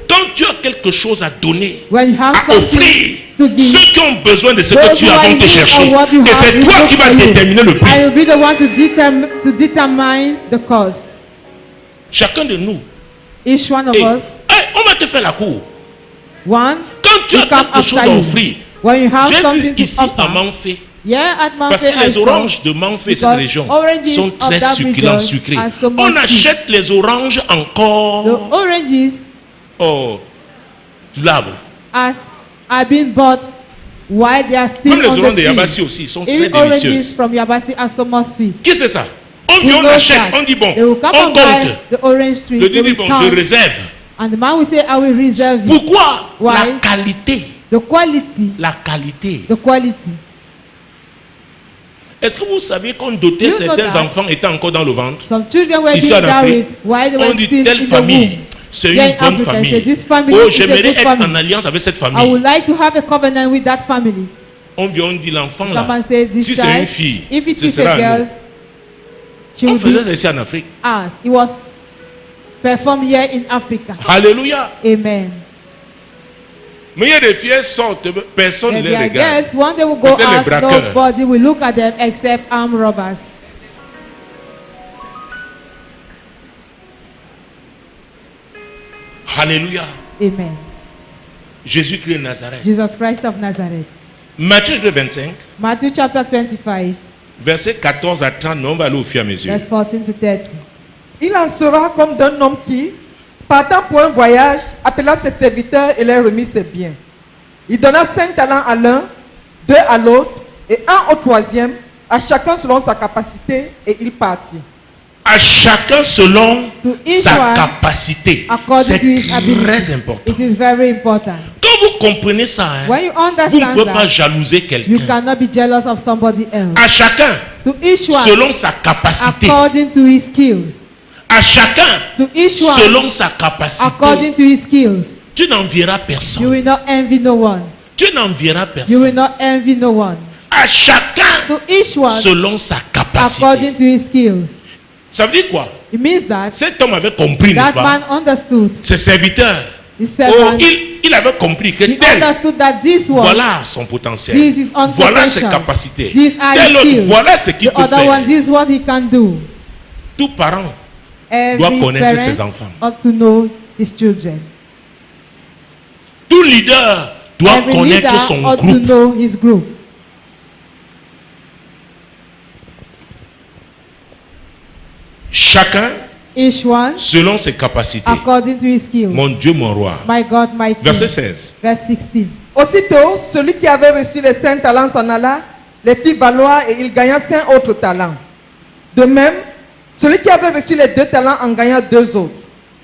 Quand tu as quelque chose à donner, When you have à something offrir, to give, ceux qui ont besoin de ce que those tu who as are vont in te need chercher. of what you Et have c'est will toi look qui vas for you. déterminer le prix. I will be the one to determine the cost. Chacun de nous. Each one of Hey, us. hey, on va te faire la cour. One Quand tu will as come quelque chose after à you. offrir, When you have j'ai vu something to ici à offer. Manfé, Yeah, at Mount parce que Fair, I les saw, oranges de Manfé, cette because région, oranges sont of très that succulents, region sucrés. are so much On sweet. achète les oranges The encore oranges de l'arbre. are being bought while they are still Comme les on oranges the de tree. Yabassi aussi, ils sont très Even oranges délicieuses. from Yabassi are so much sweet. Qui c'est ça? On Who vient, on knows achète, that? on dit bon, They will come on and buy compte. the orange tree. Le They dit will bon, count, je réserve. and the man will say, I will reserve it. Pourquoi? Why? La qualité. The quality. La qualité. The quality. Est-ce que vous savez qu'on dotait You know certains that? enfants étant encore dans le ventre? Some children were Ici being en Afrique, married while they on were dit still telle in the famille, womb. c'est Here une in bonne Africa, famille. say, this family Oh, is a j'aimerais good être en family. alliance avec cette I would famille. like to have a covenant with that family. On vient, on dit l'enfant là. Come and say, this Si c'est une child, fille, if it ce is sera a à girl, nous. she On will faisait be ça ici en Afrique. ours. It was performed here in Africa. Alléluia. Amen. Mais il y a des filles, elles sortent, personne ne And les their regarde. girls, when they will go Peut-être les out, braqueurs. nobody will look at them except armed robbers. Alléluia. Amen. Jésus-Christ de Nazareth. Jesus Christ of Nazareth. Matthieu 25, Matthew chapter 25, verset 14 à 30. On va aller au fur et à mesure. verse 14 to 30. Il en sera comme d'un homme qui, partant pour un voyage, appela ses serviteurs et leur remit ses biens. Il donna 5 talents à l'un, 2 à l'autre, et 1 au troisième, à chacun selon sa capacité, et il partit. À chacun selon To each sa one capacité. according C'est to his ability. très important. It is very important. Quand vous comprenez ça, hein, When you vous ne understand pouvez pas that, jalouser you quelqu'un. cannot be jealous of somebody else. À chacun To each one, selon sa capacité. according to his skills. À chacun To each one, selon sa capacité. according to his skills. Tu n'envieras You personne. will not envy no one. Tu n'envieras You will personne. not envy no one. À chacun To each one, selon sa capacité. according to his skills. Ça veut dire quoi? It means that Cet homme avait compris, n'est-ce that pas? man understood. Ses serviteurs. His Oh, servant, il avait compris que he tel, understood that this one, voilà son potentiel. this is on Voilà ses potential. capacités. These are Tel his autre, skills. voilà ce qu'il The peut other faire. one, this is what he can do. Tout parent Every doit connaître ses parent enfants. ought to know his children. Tout leader doit Every connaître leader son ought to groupe. know his group. Chacun Each one selon ses capacités. according to his skills. Mon Dieu, mon roi. My God, my King. Verset 16. Verse 16. Aussitôt, celui qui avait reçu les 5 talents s'en alla, les fit valoir et il gagna 5 autres talents. De même, celui qui avait reçu les 2 talents en gagna 2 autres.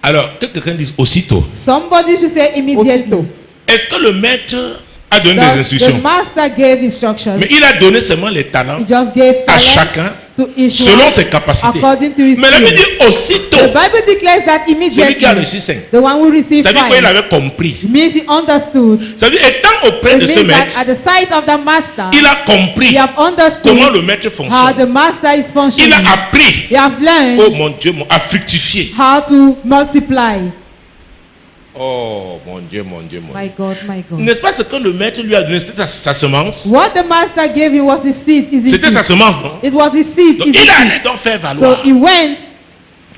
Alors, que quelqu'un dise aussitôt. Somebody should say immediately. Aussitôt. Est-ce que le maître a donné des Thus, the instructions? master gave instructions. Mais il a donné seulement les talents He just gave à talent chacun to each selon one ses capacités. according to his Mais la Bible skills. dit aussitôt. The Bible declares that Celui qui a immediately, reçu 5. the one who received Ça veut dire qu'il 5, avait compris. it means he understood. Ça veut dire étant auprès It de ce means that maître, at the sight of the master, il a compris he have understood comment le maître how fonctionne. the master is Il functioning. a appris, He have learned oh mon Dieu, à fructifier. how to multiply. Oh mon Dieu, mon Dieu, mon My Dieu. God, my God. N'est-ce pas ce que le maître lui a donné? C'était sa semence. What the master gave him was the seed. C'était sa semence, non? It was the seed. Donc, is il it? allait donc faire So valoir. he went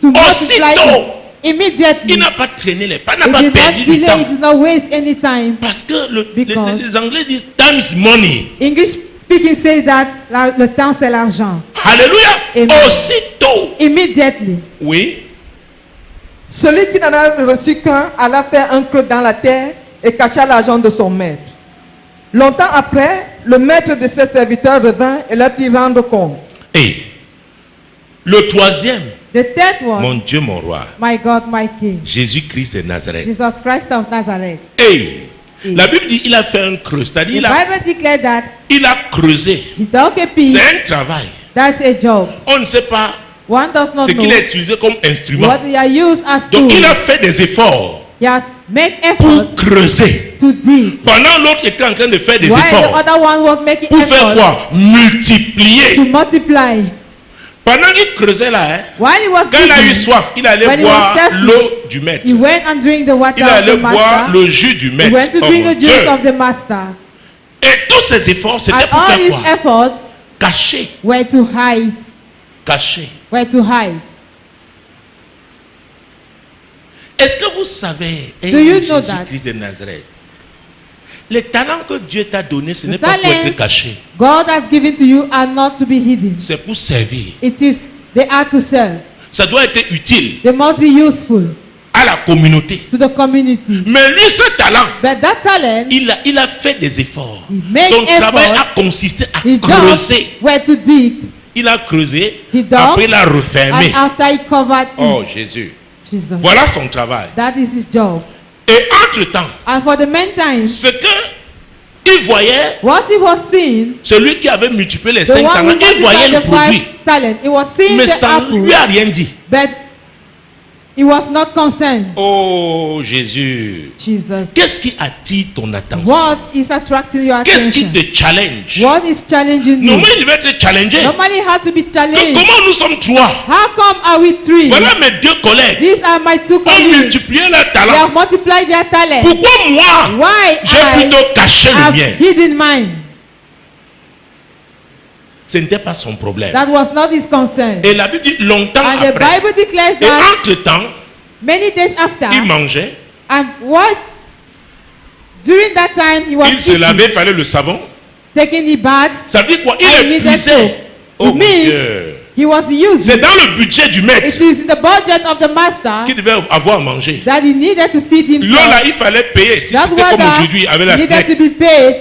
to multiply Aussitôt. it immediately. Il n'a pas traîné les pas, n'a It pas did perdu not du delay. temps. It did not waste any time. Parce que Because- les Anglais disent time is money. English speaking says that le temps c'est l'argent. Alléluia. Amen. Aussitôt. Immediately. Oui. Celui qui n'en a reçu qu'un alla faire un creux dans la terre et cacha l'argent de son maître. Longtemps après, le maître de ses serviteurs revint et leur fit rendre compte. Et le troisième, The third one, mon Dieu, mon roi, my God, my King, Jésus-Christ de Nazareth. Jesus Christ of Nazareth. Et la Bible dit il a fait un creux, The c'est-à-dire Bible declared that il a creusé. he dug a pit. C'est un travail. That's a job. On ne sait pas One does not ce qu'il know a utilisé comme instrument. what they are used as Donc tools. il a fait des efforts He has made pour effort creuser. to dig. Pendant l'autre était en train de faire des While the efforts. other one was making Pour faire effort quoi? Multiplier. to multiply. Pendant qu'il creusait là, hein, While he was quand il a eu digging, soif, il allait when he boire was thirsty, l'eau du maître. he went and drank the water Il of allait the boire master. le jus du He maître. went to Oh drink mon the juice Dieu. of the master. Et tous ces efforts, c'était And pour all faire his quoi? efforts Cacher. were to hide. Cacher. Were to hide. Est-ce que vous savez, Do you know that? Jésus-Christ de Nazareth, les talents que Dieu t'a donnés, ce The n'est pas pour talent être caché. God has given to you are not to be hidden. C'est pour servir. They are to serve. Ça doit être utile They must be useful à la communauté. to the community. Mais lui, ce talent, But that talent, il a fait des efforts. He made Son travail effort. a consisté à his creuser. jobs were to dig. Il a creusé, He dug, après il a refermé. And after he covered Oh it, Jésus. Jesus. Voilà son travail. That is his job. Et entre-temps, And for the meantime, ce que il voyait, what he was seeing, celui qui avait multiplié les the 5 one who talents, il voyait multiplied le the produit. 5 talent, he was seeing Mais the ça ne apple, lui a rien dit. but he was not concerned. Oh Jésus. Jesus. Qu'est-ce qui attire ton attention? What is attracting your Qu'est-ce qui attention? te challenge? What is challenging you? Normalement, il devait être challengé. Normally, it had to be Donc, challenged. comment nous sommes trois? How come are we three? Voilà mes deux collègues. These are my two Ont colleagues. multiplié leurs They have talents. multiplied their talent. Pourquoi moi, Why j'ai I plutôt caché le have mien? hidden mine? Ce n'était pas son problème. That was not his concern. Et la Bible dit longtemps And the après. Bible declares Et that entre-temps, many days after, il mangeait, and what during that time he was il se eating, lavait, il fallait le savon. taking the bath. Ça veut dire quoi? Il I needed épuisait. soap. Oh It mon means Dieu. he was using. C'est dans le budget du maître It is in the budget of the master qu'il devait avoir à manger. that he needed to feed L'eau himself. là, il fallait payer. Si That c'était comme water aujourd'hui avec la needed to SNEC. be paid.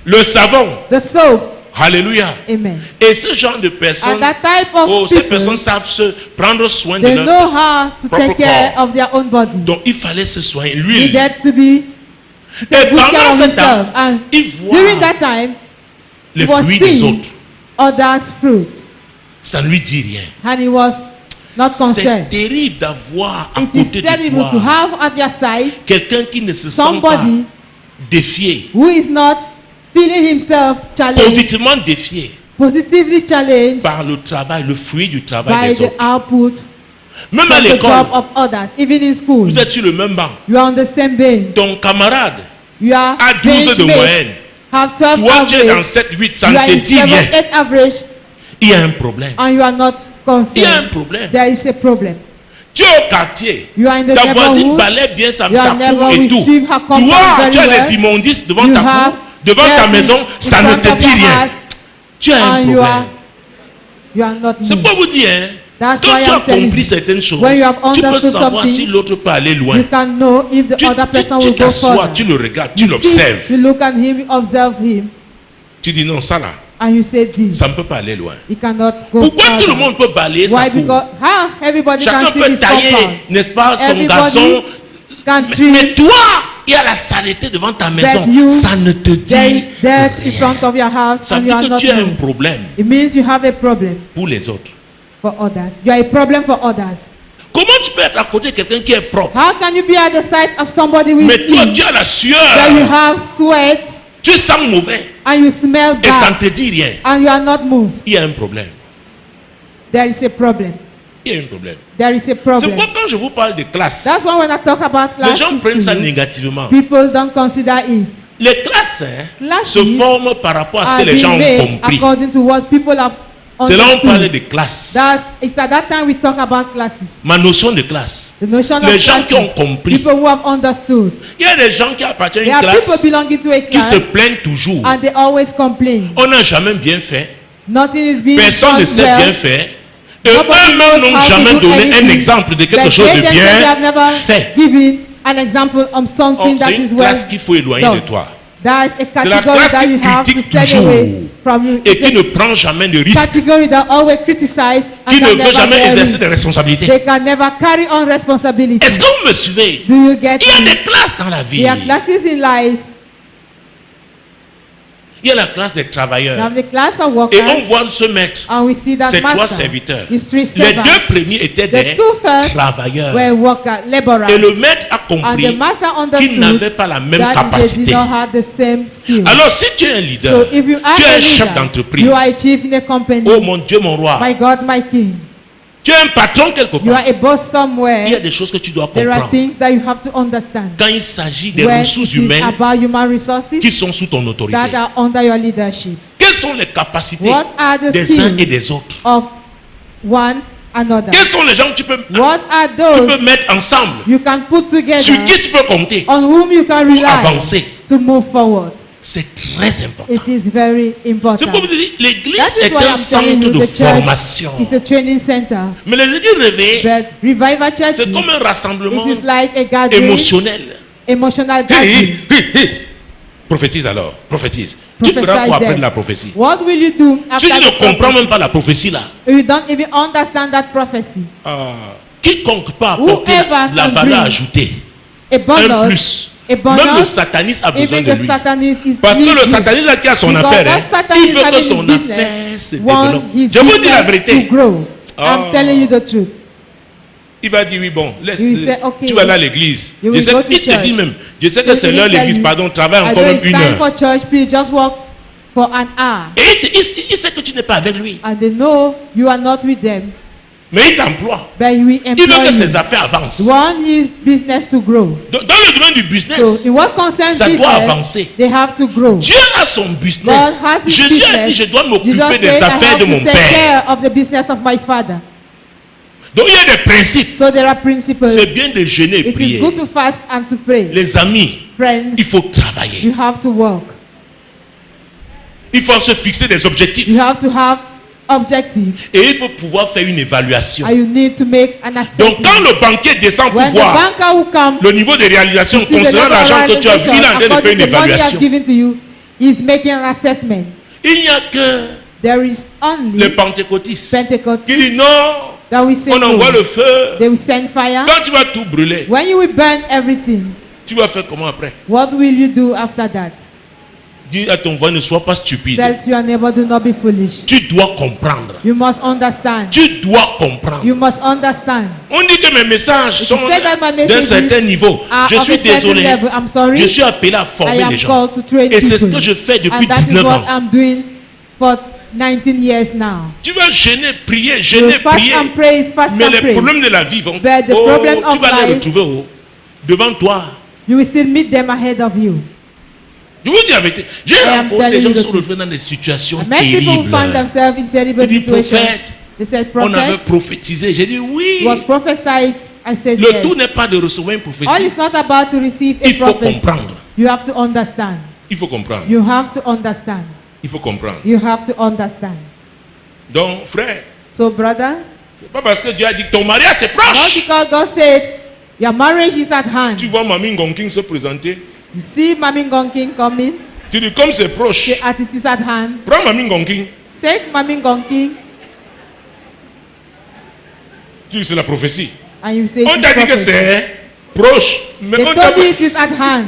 Le savon. The soap. Alléluia. Amen. Et ce genre de personnes, And that type of oh, ces people, personnes savent se prendre soin de they leur. know how to propre take care corps. of their own body. Donc il fallait se soigner. L'huile. Needed to be to Et take good care pendant of ce himself. temps, And il voit during that time, les he was fruits des seeing autres. others' fruit, Ça ne lui dit rien. and he was not C'est concerned. terrible d'avoir à It is côté de terrible to toi have at your side quelqu'un qui ne se sent pas somebody défié, who is not feeling himself challenged, positivement défié positively challenged par le travail, le fruit du travail by des the autres. output Même à from the l'école, job of others, even in school. vous êtes sur le même banc. You are on the same bench. Ton camarade You are a 12 de benchmate, moyenne. have 12 Toi, tu es dans average. 7, 8, ça You ne are te in dit 7, rien. 8 average, Il y a un problème. and you are not Il y a un concerned. problème. There is a problem. Tu es au quartier. You are in the Ta voisine neighborhood. balaie bien sa Your cour neighbor et will tout. sweep her compound Toi, very tu as well. des immondices devant You ta have cour, devant ta dirty maison, in ça ne front te of dit your rien. house, Tu as un and problème. you are not C'est moved. pour vous dire, hein, That's quand why tu as I'm telling compris you, certaines choses, when you have tu peux understood savoir si something, l'autre peut aller loin. You can know if the other person will go t'assois, further. tu le regardes, tu You see, l'observes. you look at him, you observe him, Tu dis non, ça là, and you say this. ça ne peut pas aller loin. He cannot go Pourquoi further. tout le monde peut balayer sa Why? cour? Because how everybody Chacun can see peut his tailler, compound. n'est-ce pas, son Everybody gazon. can Mais treat. toi, il y a la saleté devant ta maison. you, Ça ne te dit There is death in rien. front of your house, Ça and veut you dire are que not tu as un known. problème It means you have a problem pour les autres. for others. You are a problem for others. Comment tu peux être à côté de quelqu'un qui est propre, How can you be at the side of somebody with mais toi skin tu as la that you sueur, have sweat tu sens mauvais and you smell et ça ne bad te dit rien? and you are not moved? Il y a un problème. There is a problem. Il y a un problème. There is a C'est problem. pourquoi quand je vous parle de classe, That's why when I talk about les gens prennent ça classes, négativement. people don't consider it. Les classes hein, Classes se forment par rapport à ce Are que les gens being ont made compris. according to what people have C'est là où on parlait understood. de classe. It's at that time we talk about classes. Ma notion de classe. The notion Les of gens qui classes. ont compris. People who have understood. Il y a des gens qui appartiennent There à une are people classe belonging to a qui class se plaignent toujours. and they always complain. On n'a jamais bien fait. Nothing is being Personne ne done sait well. bien faire. Et Nobody eux-mêmes knows n'ont how to jamais do donné un anything. exemple de quelque But chose they de themselves have bien never fait. given an example of something Oh, that c'est is une well classe qu'il faut éloigner done. de toi. That's a la category classe that qui you have to critique stay toujours away from you. Et It's qui a ne prend jamais de risque. category that always criticize and Qui ne can veut never jamais bear exercer risk. des responsabilités. They can never carry on responsibility. Est-ce que vous me suivez? Do you get Il y a me? des classes dans la vie. There are classes in life. Il y a la classe des You travailleurs. have the class of Et on workers, voit ce maître. and we see that Ces trois master, serviteurs. his three Les servants. deux premiers étaient The des two first travailleurs. were workers, laborers. Et le maître a And compris the master qu'ils n'avaient understood pas la même that they did capacité. not have the same skill. Alors si tu es un leader, So if you are tu es a un chef leader, d'entreprise. you are a chief in a company. Oh mon Dieu, mon roi. My God, my King. Tu es un patron quelque You part. are a boss Il y a somewhere. des choses que tu dois There are comprendre. things that you have to understand. Quand il s'agit des When ressources it is humaines about human resources qui sont sous ton autorité. that are under your leadership. Quelles sont les capacités What are the des uns skills et des autres? of one another? Quels sont les gens que tu peux What are tu peux those mettre ensemble? you can put Sur together qui tu peux compter on whom you can pour rely avancer? to move forward? C'est très important. It is very C'est important. pour vous dire, l'église That is est why un I'm telling centre you de the church formation. is a training center. Mais les églises réveillées, But revival church c'est comme un rassemblement it is like a gathering, émotionnel. emotional Hé, gathering. hé, hé, hé. Prophétise alors, prophétise. Tu Prophesy feras quoi après then. de la prophétie? What will you do Si after tu the ne comprends prophecy? même pas la prophétie là, You don't even understand that prophecy. quiconque peut apporter Whoever la can valeur bring ajoutée, A un bonus, plus. a bonus. Même le satanisme a besoin Even de the lui. satanist is Parce que le needed. satanisme qui a son Because affaire, that hein, satanist il veut que having son his affaire business se want développe. his Je vous dis la business vérité. to grow. Ah. I'm telling you the truth. Il va dire oui, bon, laisse. You will say, okay. Tu vas aller à l'église. You Je will sais, go to il te church. dit même, je sais que He c'est will l'heure tell l'église, you, pardon, travaille I encore know même it's une time heure. for church, please just walk for an hour. Et il sait que tu n'es pas avec lui. And they know you are not with them, Mais il t'emploie. but he will Il veut employ que ses you. affaires avancent. Want his business to grow. Dans le domaine du business, So in what concerns ça doit business, avancer. they have to grow. Dieu a son business. God has his Jésus a business. dit, je dois Jesus m'occuper des said, I affaires have de to mon take Père. care of the business of my Father. Donc il y a des principes. So there are principles. C'est bien de jeûner et It is prier. good to fast and to pray. Les amis, Friends, il faut travailler. you have to work. Il faut se fixer des objectifs. You have to have objectives. Et il faut pouvoir faire une évaluation. And you need to make an Donc assessment. quand le banquier descend pour When the voir banker will come, le niveau de réalisation to see the concernant level of l'argent que tu as vu, il est en train de faire according une to the money he has évaluation. given to you, he's making an assessment. Il n'y a que There is only les pentecôtistes qui Pentecost disent non, that will say on envoie no. le feu. They will send fire. Quand tu vas tout brûler, When you will burn everything, tu vas faire comment après? what will you do after that? Dis à ton voisin, ne sois pas stupide. Tell your neighbor, do not be foolish. Tu dois comprendre. You must understand. Tu dois comprendre. You must understand. On dit que mes messages If sont you say that my d'un messages certain niveau. are Je of suis a certain désolé. level, I'm sorry. Je suis appelé à I former am les gens. called to train Et c'est ce people. que je fais depuis And that is 19 what ans. I'm doing for 19 years now. Tu vas gêner, prier, You gêner, fast prier. and pray, fast Mais and les pray. problèmes de la vie vont. But the Oh, problem tu of vas les life- retrouver devant toi. You will still meet them ahead of you. Je vous dis la vérité. J'ai am rencontré des telling gens you qui the sont truth. retrouvés dans des situations And many people terribles. find themselves in terrible Il dit, situations. prophète, They said, on avait prophet, prophétisé. J'ai dit oui. what prophesied, I said Le yes. tout n'est pas de recevoir une All prophétie. is not about to receive a Il faut prophecy. comprendre. You have to understand. Il faut comprendre. You have to understand. Il faut comprendre. You have to understand. Donc, frère, So, brother, c'est pas parce que Dieu a dit que ton mariage c'est not proche. because God said your marriage is at hand. Tu vois Mamie Ngonking se présenter. You see Mami Gonking coming, Tu dis comme c'est proche. the artist is at hand. Prends Mamie Ngonking. Take Mami Gonking Tu dis c'est la prophétie. and you say On it t'a is dit que prophecy. c'est proche. Mais They on t'a told you it is at hand.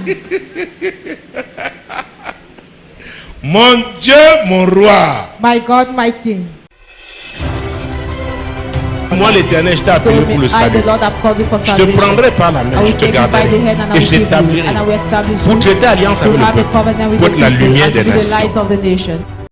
Mon Dieu, mon roi. My God, my King. Moi l'Éternel, je t'ai appelé Told pour me, le I, salut. the Lord, have called you for Je te salvation. prendrai par la I main, je will te take you by garderai the hand and I et will je give you, t'établirai and I will establish pour you traiter alliance to avec le have a peuple, covenant with pour the être la people lumière and to des be the light nations. of the nation.